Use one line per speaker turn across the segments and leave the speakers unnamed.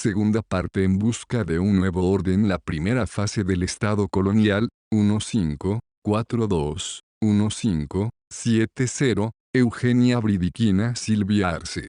segunda parte en busca de un nuevo orden. La primera fase del Estado colonial, 1542-1570, Eugenia Bridiquina Silvia Arce.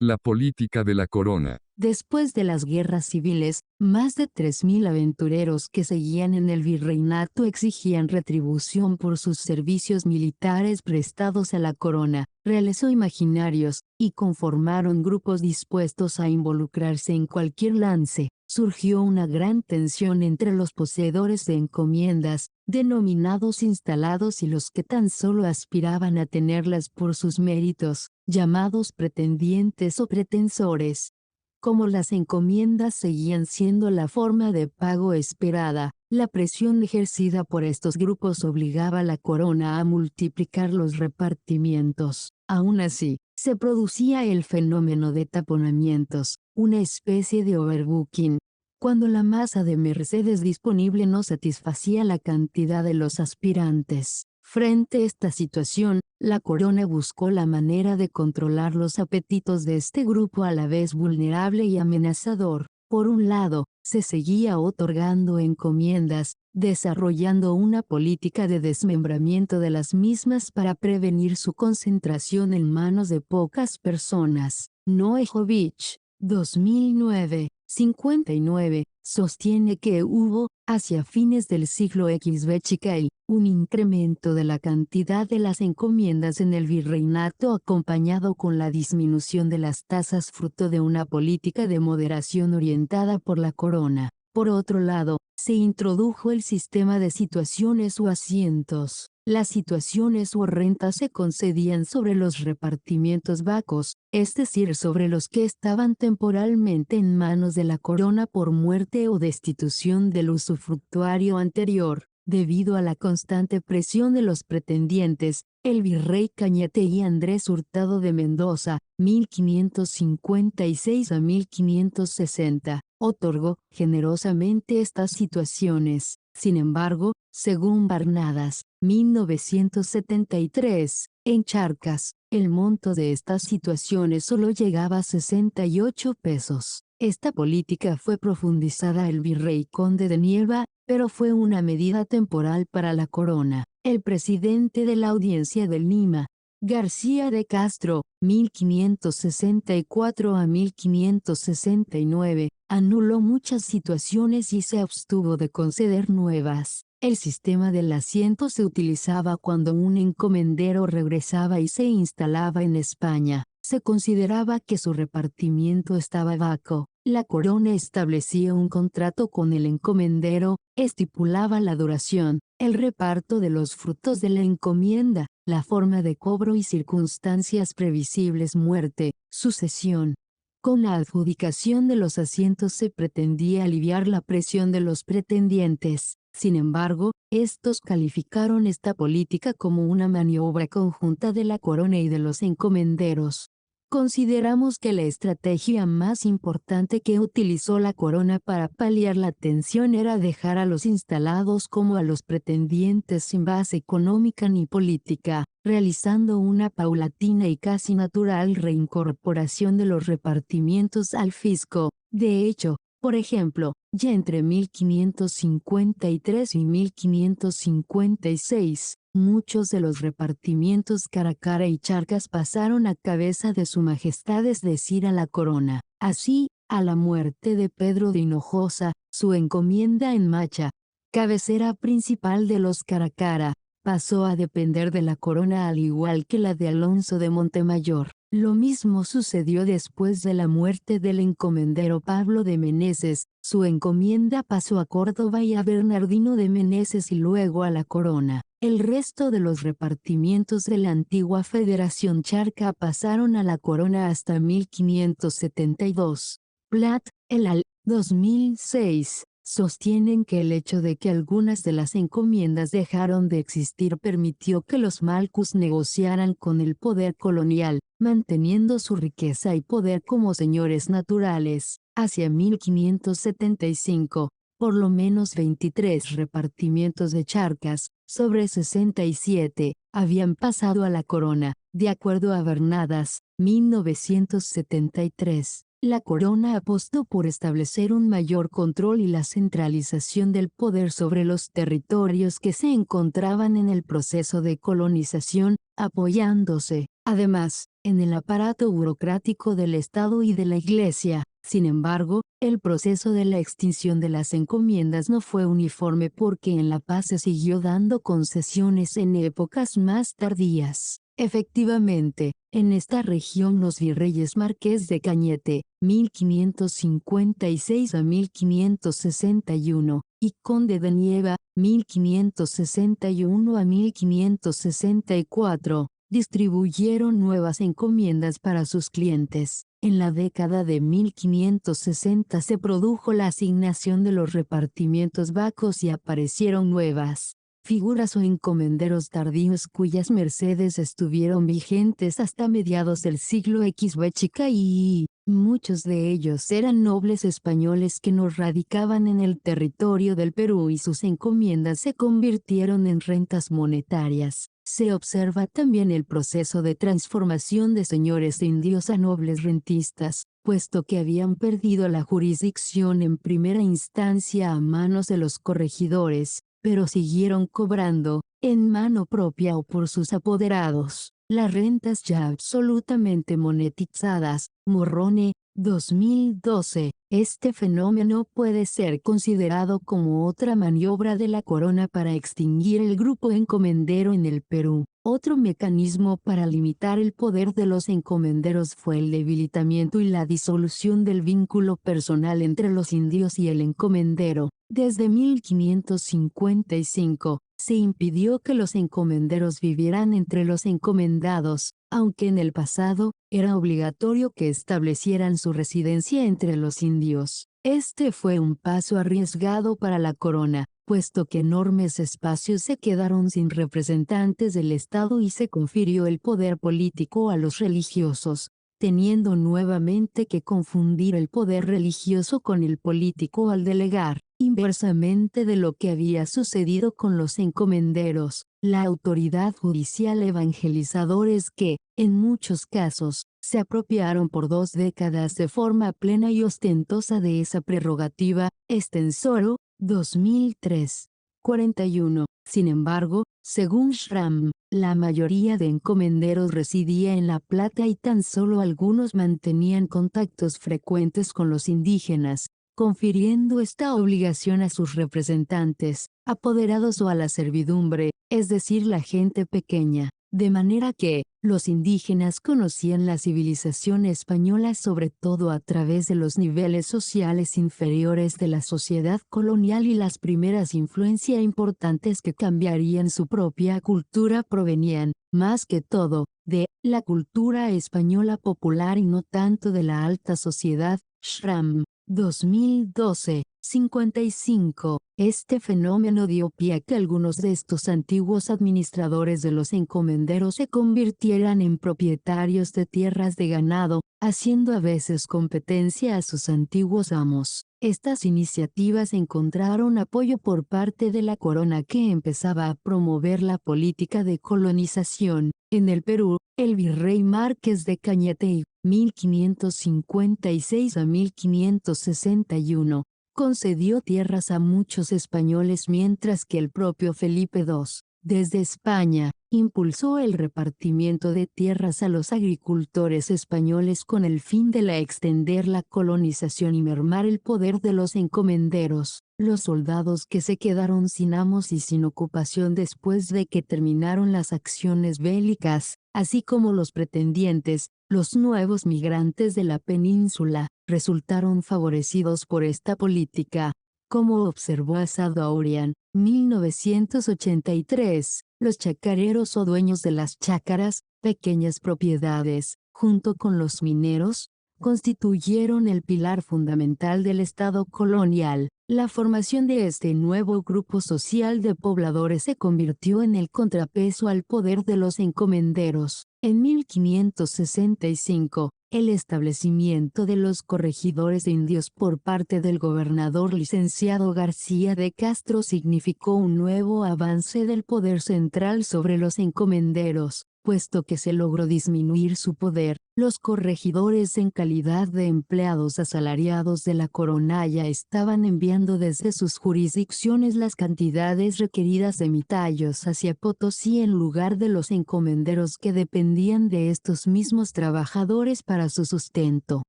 La política de la corona.
Después de las guerras civiles, más de 3.000 aventureros que seguían en el virreinato exigían retribución por sus servicios militares prestados a la corona, reales o imaginarios, y conformaron grupos dispuestos a involucrarse en cualquier lance. Surgió una gran tensión entre los poseedores de encomiendas, denominados instalados, y los que tan solo aspiraban a tenerlas por sus méritos, llamados pretendientes o pretensores. Como las encomiendas seguían siendo la forma de pago esperada, la presión ejercida por estos grupos obligaba a la corona a multiplicar los repartimientos. Aún así, se producía el fenómeno de taponamientos, una especie de overbooking, cuando la masa de mercedes disponible no satisfacía la cantidad de los aspirantes. Frente a esta situación, la corona buscó la manera de controlar los apetitos de este grupo a la vez vulnerable y amenazador. Por un lado, se seguía otorgando encomiendas, desarrollando una política de desmembramiento de las mismas para prevenir su concentración en manos de pocas personas. Noejovic, 2009, 59, sostiene que hubo, hacia fines del siglo XVIII, un incremento de la cantidad de las encomiendas en el virreinato acompañado con la disminución de las tasas fruto de una política de moderación orientada por la corona. Por otro lado, se introdujo el sistema de situaciones o asientos. Las situaciones o rentas se concedían sobre los repartimientos vacos, es decir, sobre los que estaban temporalmente en manos de la corona por muerte o destitución del usufructuario anterior. Debido a la constante presión de los pretendientes, el virrey Cañete y Andrés Hurtado de Mendoza, 1556 a 1560, otorgó generosamente estas situaciones. Sin embargo, según Barnadas, 1973, en Charcas, el monto de estas situaciones solo llegaba a 68 pesos. Esta política fue profundizada el virrey Conde de Nieva, pero fue una medida temporal para la corona. El presidente de la Audiencia de Lima, García de Castro, 1564 a 1569, anuló muchas situaciones y se abstuvo de conceder nuevas. El sistema del asiento se utilizaba cuando un encomendero regresaba y se instalaba en España. Se consideraba que su repartimiento estaba vacuo. La corona establecía un contrato con el encomendero, estipulaba la duración, el reparto de los frutos de la encomienda, la forma de cobro y circunstancias previsibles: muerte, sucesión. Con la adjudicación de los asientos se pretendía aliviar la presión de los pretendientes. Sin embargo, estos calificaron esta política como una maniobra conjunta de la corona y de los encomenderos. Consideramos que la estrategia más importante que utilizó la corona para paliar la tensión era dejar a los instalados como a los pretendientes sin base económica ni política, realizando una paulatina y casi natural reincorporación de los repartimientos al fisco. De hecho, por ejemplo, ya entre 1553 y 1556, muchos de los repartimientos Caracara y Charcas pasaron a cabeza de su majestad, es decir, a la corona. Así, a la muerte de Pedro de Hinojosa, su encomienda en Macha, cabecera principal de los Caracara, pasó a depender de la corona al igual que la de Alonso de Montemayor. Lo mismo sucedió después de la muerte del encomendero Pablo de Meneses, su encomienda pasó a Córdoba y a Bernardino de Meneses y luego a la corona. El resto de los repartimientos de la antigua Federación Charca pasaron a la corona hasta 1572. Platt, el al. 2006. Sostienen que el hecho de que algunas de las encomiendas dejaron de existir permitió que los Malcus negociaran con el poder colonial, manteniendo su riqueza y poder como señores naturales. Hacia 1575, Por lo menos 23 repartimientos de Charcas, sobre 67, habían pasado a la corona, de acuerdo a Bernadas, 1973. La corona apostó por establecer un mayor control y la centralización del poder sobre los territorios que se encontraban en el proceso de colonización, apoyándose, además, en el aparato burocrático del Estado y de la Iglesia. Sin embargo, el proceso de la extinción de las encomiendas no fue uniforme porque en La Paz se siguió dando concesiones en épocas más tardías. Efectivamente, en esta región los virreyes Marqués de Cañete, 1556 a 1561, y Conde de Nieva, 1561 a 1564, distribuyeron nuevas encomiendas para sus clientes. En la década de 1560 se produjo la asignación de los repartimientos vacos y aparecieron nuevas figuras o encomenderos tardíos cuyas mercedes estuvieron vigentes hasta mediados del siglo XV y muchos de ellos eran nobles españoles que no radicaban en el territorio del Perú y sus encomiendas se convirtieron en rentas monetarias. Se observa también el proceso de transformación de señores indios a nobles rentistas, puesto que habían perdido la jurisdicción en primera instancia a manos de los corregidores, pero siguieron cobrando, en mano propia o por sus apoderados, las rentas ya absolutamente monetizadas. Morrone, 2012. Este fenómeno puede ser considerado como otra maniobra de la corona para extinguir el grupo encomendero en el Perú. Otro mecanismo para limitar el poder de los encomenderos fue el debilitamiento y la disolución del vínculo personal entre los indios y el encomendero. Desde 1555, se impidió que los encomenderos vivieran entre los encomendados, aunque en el pasado, era obligatorio que establecieran su residencia entre los indios. Este fue un paso arriesgado para la corona, puesto que enormes espacios se quedaron sin representantes del Estado y se confirió el poder político a los religiosos, teniendo nuevamente que confundir el poder religioso con el político al delegar, inversamente de lo que había sucedido con los encomenderos, la autoridad judicial evangelizadores que, en muchos casos, se apropiaron por 2 décadas de forma plena y ostentosa de esa prerrogativa. Estensoro, 2003. 41. Sin embargo, según Schramm, la mayoría de encomenderos residía en La Plata y tan solo algunos mantenían contactos frecuentes con los indígenas, confiriendo esta obligación a sus representantes, apoderados o a la servidumbre, es decir, la gente pequeña, de manera que, los indígenas conocían la civilización española sobre todo a través de los niveles sociales inferiores de la sociedad colonial y las primeras influencias importantes que cambiarían su propia cultura provenían, más que todo, de la cultura española popular y no tanto de la alta sociedad. Schramm, 2012, 55. Este fenómeno dio pie a que algunos de estos antiguos administradores de los encomenderos se convirtieran en propietarios de tierras de ganado, haciendo a veces competencia a sus antiguos amos. Estas iniciativas encontraron apoyo por parte de la corona que empezaba a promover la política de colonización. En el Perú, el virrey Márquez de Cañete, 1556 a 1561, concedió tierras a muchos españoles mientras que el propio Felipe II, desde España, impulsó el repartimiento de tierras a los agricultores españoles con el fin de extender la colonización y mermar el poder de los encomenderos. Los soldados que se quedaron sin amos y sin ocupación después de que terminaron las acciones bélicas, así como los pretendientes, los nuevos migrantes de la península, resultaron favorecidos por esta política. Como observó Asado Aurian, 1983, los chacareros o dueños de las chácaras, pequeñas propiedades, junto con los mineros, constituyeron el pilar fundamental del Estado colonial. La formación de este nuevo grupo social de pobladores se convirtió en el contrapeso al poder de los encomenderos. En 1565, El establecimiento de los corregidores de indios por parte del gobernador licenciado García de Castro significó un nuevo avance del poder central sobre los encomenderos, puesto que se logró disminuir su poder. Los corregidores en calidad de empleados asalariados de la corona ya estaban enviando desde sus jurisdicciones las cantidades requeridas de mitallos hacia Potosí en lugar de los encomenderos que dependían de estos mismos trabajadores para su sustento.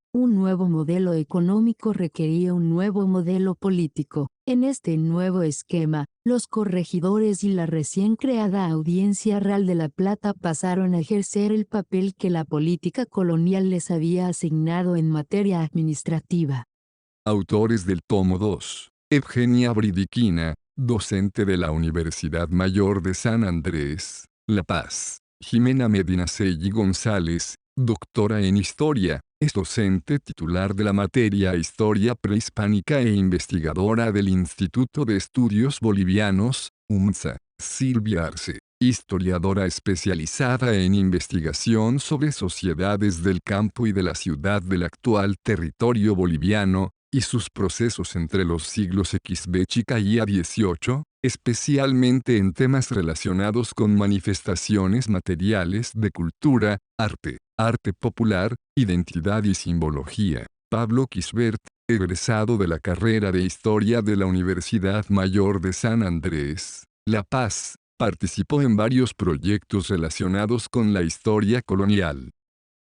Un nuevo modelo económico requería un nuevo modelo político. En este nuevo esquema, los corregidores y la recién creada Audiencia Real de La Plata pasaron a ejercer el papel que la política colonial les había asignado en materia administrativa.
Autores del tomo 2. Eugenia Bridiquina, docente de la Universidad Mayor de San Andrés, La Paz. Jimena Medinaceli González, doctora en Historia, es docente titular de la materia Historia Prehispánica e investigadora del Instituto de Estudios Bolivianos, UMSA. Silvia Arce, historiadora especializada en investigación sobre sociedades del campo y de la ciudad del actual territorio boliviano, y sus procesos entre los siglos XV y A18, especialmente en temas relacionados con manifestaciones materiales de cultura, arte popular, identidad y simbología. Pablo Quisbert, egresado de la carrera de Historia de la Universidad Mayor de San Andrés, La Paz, participó en varios proyectos relacionados con la historia colonial.